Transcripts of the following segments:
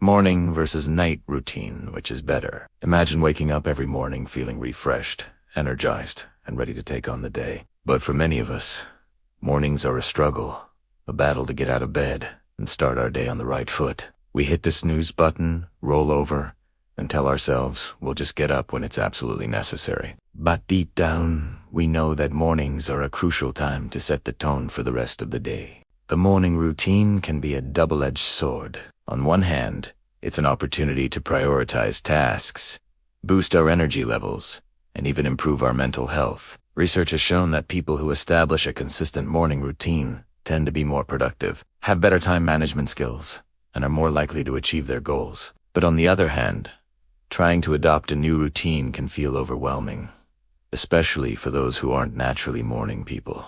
Morning versus night routine, which is better? Imagine waking up every morning feeling refreshed, energized, and ready to take on the day. But for many of us, mornings are a struggle, a battle to get out of bed and start our day on the right foot. We hit the snooze button, roll over, and tell ourselves we'll just get up when it's absolutely necessary. But deep down, we know that mornings are a crucial time to set the tone for the rest of the day. The morning routine can be a double-edged sword. On one hand, it's an opportunity to prioritize tasks, boost our energy levels, and even improve our mental health. Research has shown that people who establish a consistent morning routine tend to be more productive, have better time management skills, and are more likely to achieve their goals. But on the other hand, trying to adopt a new routine can feel overwhelming, especially for those who aren't naturally morning people.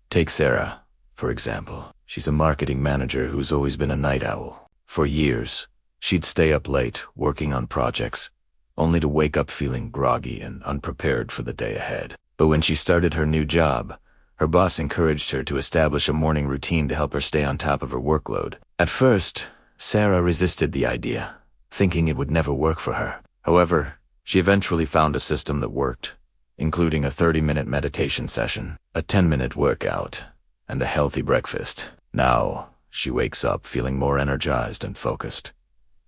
Take Sarah, for example. She's a marketing manager who's always been a night owl. For years, she'd stay up late working on projects, only to wake up feeling groggy and unprepared for the day ahead. But when she started her new job, her boss encouraged her to establish a morning routine to help her stay on top of her workload. At first, Sarah resisted the idea, thinking it would never work for her. However, she eventually found a system that worked, including a 30-minute meditation session, a 10-minute workout, and a healthy breakfast. Now, she wakes up feeling more energized and focused,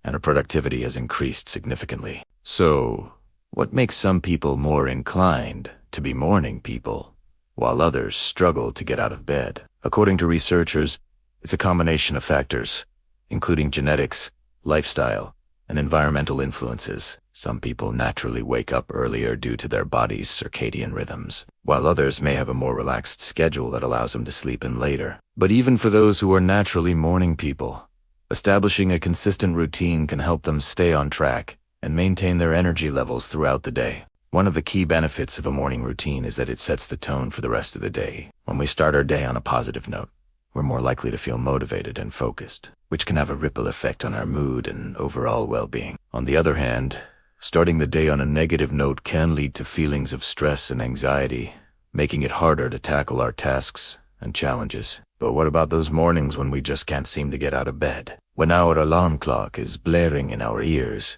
and her productivity has increased significantly. So, what makes some people more inclined to be morning people, while others struggle to get out of bed? According to researchers, it's a combination of factors, including genetics, lifestyle, and environmental influences. Some people naturally wake up earlier due to their body's circadian rhythms, while others may have a more relaxed schedule that allows them to sleep in later. But even for those who are naturally morning people, establishing a consistent routine can help them stay on track and maintain their energy levels throughout the day. One of the key benefits of a morning routine is that it sets the tone for the rest of the day. When we start our day on a positive note, we're more likely to feel motivated and focused, which can have a ripple effect on our mood and overall well-being. On the other hand, starting the day on a negative note can lead to feelings of stress and anxiety, making it harder to tackle our tasks and challenges. But what about those mornings when we just can't seem to get out of bed? When our alarm clock is blaring in our ears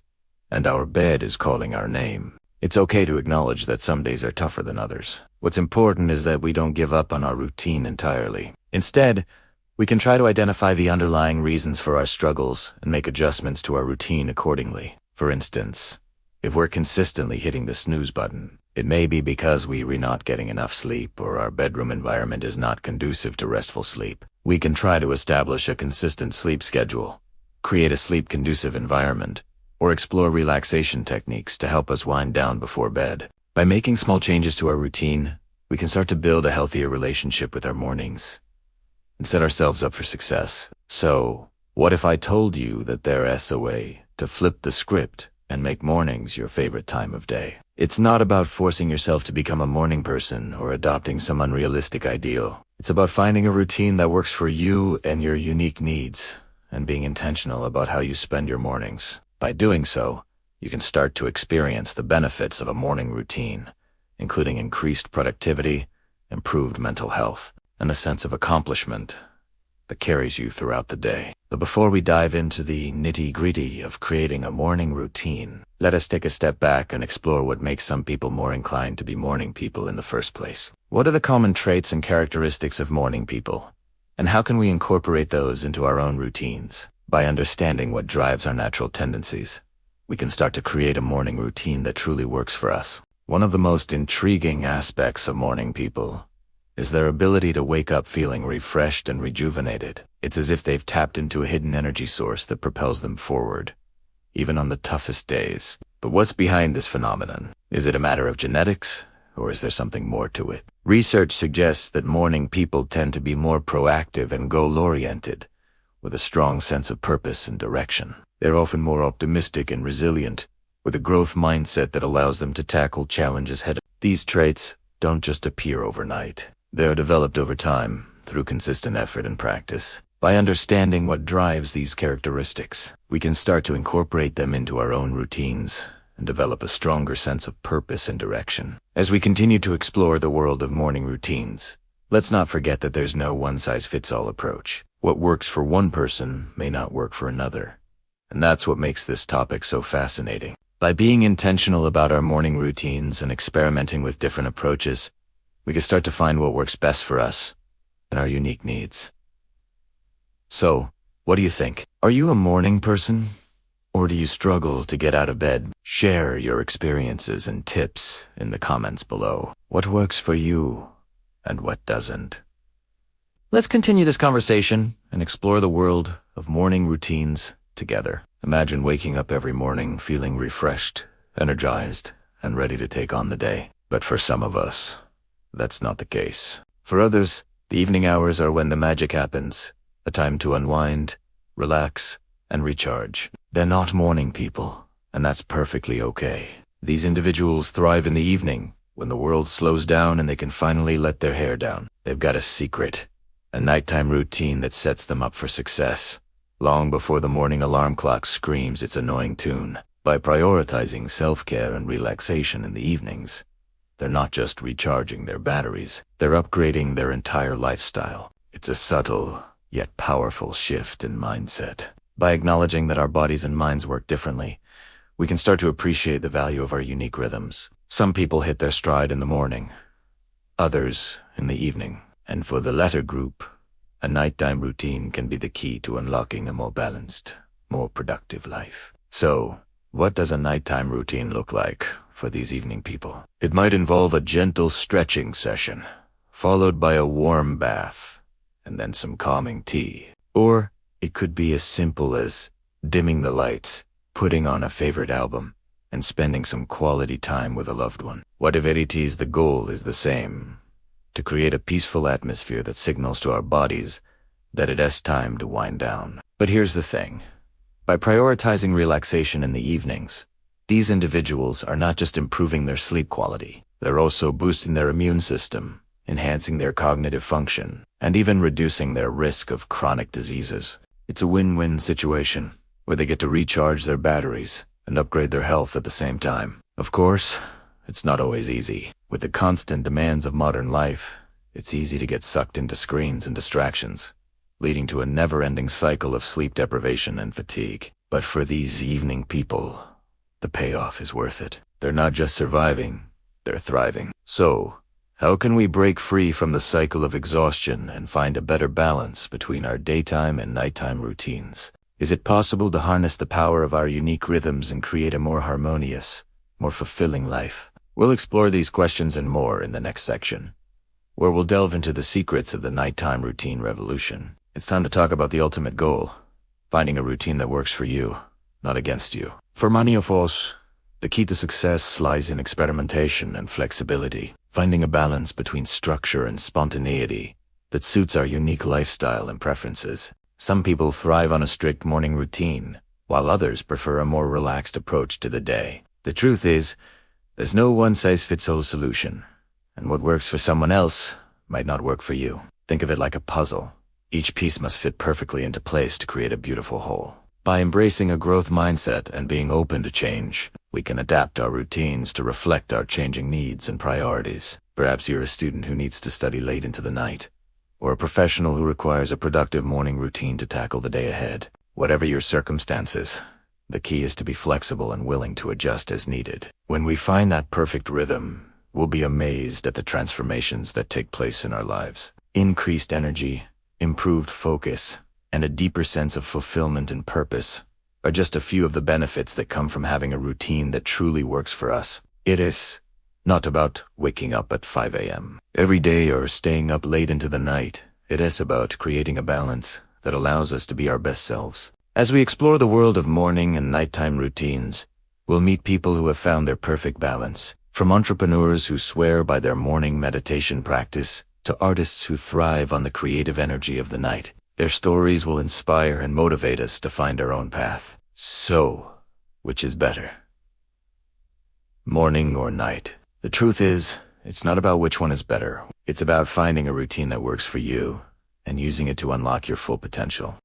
and our bed is calling our name? It's okay to acknowledge that some days are tougher than others. What's important is that we don't give up on our routine entirely. Instead, we can try to identify the underlying reasons for our struggles and make adjustments to our routine accordingly. For instance, if we're consistently hitting the snooze button, it may be because we're not getting enough sleep or our bedroom environment is not conducive to restful sleep. We can try to establish a consistent sleep schedule, create a sleep-conducive environment, or explore relaxation techniques to help us wind down before bed. By making small changes to our routine, we can start to build a healthier relationship with our mornings and set ourselves up for success. So, what if I told you that there's a way to flip the script and make mornings your favorite time of day? It's not about forcing yourself to become a morning person or adopting some unrealistic ideal. It's about finding a routine that works for you and your unique needs, and being intentional about how you spend your mornings. By doing so, you can start to experience the benefits of a morning routine, including increased productivity, improved mental health, and a sense of accomplishment that carries you throughout the day. But before we dive into the nitty-gritty of creating a morning routine, let us take a step back and explore what makes some people more inclined to be morning people in the first place. What are the common traits and characteristics of morning people, and how can we incorporate those into our own routines? By understanding what drives our natural tendencies, we can start to create a morning routine that truly works for us. One of the most intriguing aspects of morning people is their ability to wake up feeling refreshed and rejuvenated. It's as if they've tapped into a hidden energy source that propels them forward, even on the toughest days. But what's behind this phenomenon? Is it a matter of genetics, or is there something more to it? Research suggests that morning people tend to be more proactive and goal-oriented, with a strong sense of purpose and direction. They're often more optimistic and resilient, with a growth mindset that allows them to tackle challenges head on. These traits don't just appear overnight. They're developed over time, through consistent effort and practice. By understanding what drives these characteristics, we can start to incorporate them into our own routines and develop a stronger sense of purpose and direction. As we continue to explore the world of morning routines, let's not forget that there's no one-size-fits-all approach. What works for one person may not work for another, And that's what makes this topic so fascinating. By being intentional about our morning routines and experimenting with different approaches, we can start to find what works best for us and our unique needs. So, what do you think? Are you a morning person? Or do you struggle to get out of bed? Share your experiences and tips in the comments below. What works for you and what doesn't? Let's continue this conversation and explore the world of morning routines together. Imagine waking up every morning feeling refreshed, energized, and ready to take on the day. But for some of us, that's not the case. For others, the evening hours are when the magic happens, a time to unwind, relax, and recharge. They're not morning people, and that's perfectly okay. These individuals thrive in the evening, when the world slows down and they can finally let their hair down. They've got a secret, a nighttime routine that sets them up for success, long before the morning alarm clock screams its annoying tune. By prioritizing self-care and relaxation in the evenings, they're not just recharging their batteries, they're upgrading their entire lifestyle. It's a subtle, yet powerful shift in mindset. By acknowledging that our bodies and minds work differently, we can start to appreciate the value of our unique rhythms. Some people hit their stride in the morning, others in the evening. And for the latter group, a nighttime routine can be the key to unlocking a more balanced, more productive life. So, what does a nighttime routine look like for these evening people? It might involve a gentle stretching session, followed by a warm bath, and then some calming tea. Or it could be as simple as dimming the lights, putting on a favorite album, and spending some quality time with a loved one. Whatever it is, the goal is the same: to create a peaceful atmosphere that signals to our bodies that it is time to wind down. But here's the thing. By prioritizing relaxation in the evenings, these individuals are not just improving their sleep quality, they're also boosting their immune system, enhancing their cognitive function, and even reducing their risk of chronic diseases. It's a win-win situation, where they get to recharge their batteries and upgrade their health at the same time. Of course, it's not always easy. With the constant demands of modern life, it's easy to get sucked into screens and distractions, leading to a never-ending cycle of sleep deprivation and fatigue. But for these evening people, the payoff is worth it. They're not just surviving, they're thriving. So, how can we break free from the cycle of exhaustion and find a better balance between our daytime and nighttime routines? Is it possible to harness the power of our unique rhythms and create a more harmonious, more fulfilling life? We'll explore these questions and more in the next section, where we'll delve into the secrets of the nighttime routine revolution. It's time to talk about the ultimate goal: finding a routine that works for you, not against you. For many of us, the key to success lies in experimentation and flexibility, finding a balance between structure and spontaneity that suits our unique lifestyle and preferences. Some people thrive on a strict morning routine, while others prefer a more relaxed approach to the day. The truth is, there's no one-size-fits-all solution, and what works for someone else might not work for you. Think of it like a puzzle. Each piece must fit perfectly into place to create a beautiful whole. By embracing a growth mindset and being open to change, we can adapt our routines to reflect our changing needs and priorities. Perhaps you're a student who needs to study late into the night, or a professional who requires a productive morning routine to tackle the day ahead. Whatever your circumstances, the key is to be flexible and willing to adjust as needed. When we find that perfect rhythm, we'll be amazed at the transformations that take place in our lives. Increased energy, improved focus, and a deeper sense of fulfillment and purpose are just a few of the benefits that come from having a routine that truly works for us. It is not about waking up at 5 a.m. every day or staying up late into the night. It is about creating a balance that allows us to be our best selves. As we explore the world of morning and nighttime routines, we'll meet people who have found their perfect balance, from entrepreneurs who swear by their morning meditation practice to artists who thrive on the creative energy of the night. Their stories will inspire and motivate us to find our own path. So, which is better? Morning or night? The truth is, it's not about which one is better. It's about finding a routine that works for you and using it to unlock your full potential.